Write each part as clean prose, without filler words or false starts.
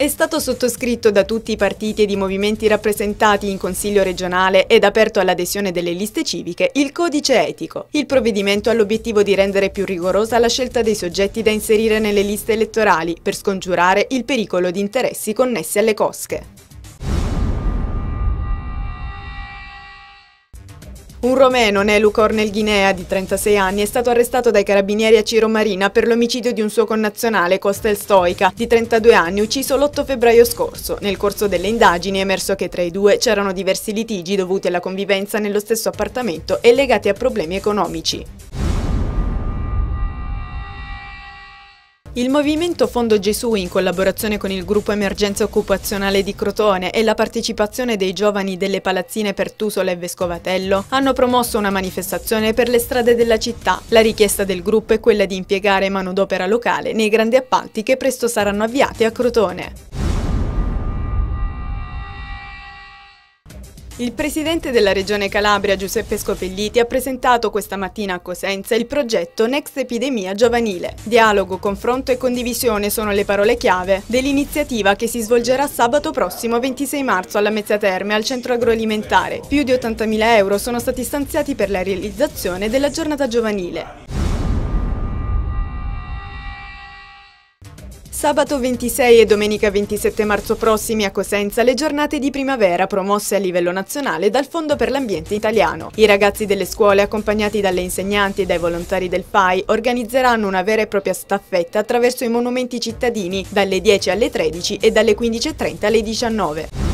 È stato sottoscritto da tutti i partiti ed i movimenti rappresentati in Consiglio regionale ed aperto all'adesione delle liste civiche il codice etico. Il provvedimento ha l'obiettivo di rendere più rigorosa la scelta dei soggetti da inserire nelle liste elettorali per scongiurare il pericolo di interessi connessi alle cosche. Un romeno, Nelu Cornel Guinea, di 36 anni, è stato arrestato dai carabinieri a Ciro Marina per l'omicidio di un suo connazionale, Kostel Stoica, di 32 anni, ucciso l'8 febbraio scorso. Nel corso delle indagini è emerso che tra i due c'erano diversi litigi dovuti alla convivenza nello stesso appartamento e legati a problemi economici. Il Movimento Fondo Gesù, in collaborazione con il Gruppo Emergenza Occupazionale di Crotone e la partecipazione dei giovani delle Palazzine Pertusola e Vescovatello, hanno promosso una manifestazione per le strade della città. La richiesta del gruppo è quella di impiegare manodopera locale nei grandi appalti che presto saranno avviati a Crotone. Il presidente della Regione Calabria, Giuseppe Scopelliti, ha presentato questa mattina a Cosenza il progetto Next Epidemia Giovanile. Dialogo, confronto e condivisione sono le parole chiave dell'iniziativa che si svolgerà sabato prossimo 26 marzo alla Mezzia Terme al centro agroalimentare. Più di 80.000 euro sono stati stanziati per la realizzazione della giornata giovanile. Sabato 26 e domenica 27 marzo prossimi a Cosenza le giornate di primavera promosse a livello nazionale dal Fondo per l'Ambiente Italiano. I ragazzi delle scuole, accompagnati dalle insegnanti e dai volontari del FAI, organizzeranno una vera e propria staffetta attraverso i monumenti cittadini dalle 10 alle 13 e dalle 15:30 alle 19.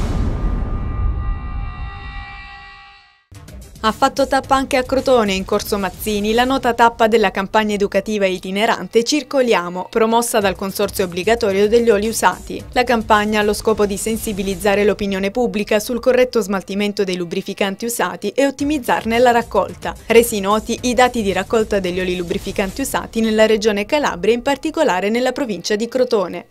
Ha fatto tappa anche a Crotone, in Corso Mazzini, la nota tappa della campagna educativa itinerante Circoliamo, promossa dal Consorzio Obbligatorio degli Oli Usati. La campagna ha lo scopo di sensibilizzare l'opinione pubblica sul corretto smaltimento dei lubrificanti usati e ottimizzarne la raccolta. Resi noti i dati di raccolta degli oli lubrificanti usati nella regione Calabria, in particolare nella provincia di Crotone.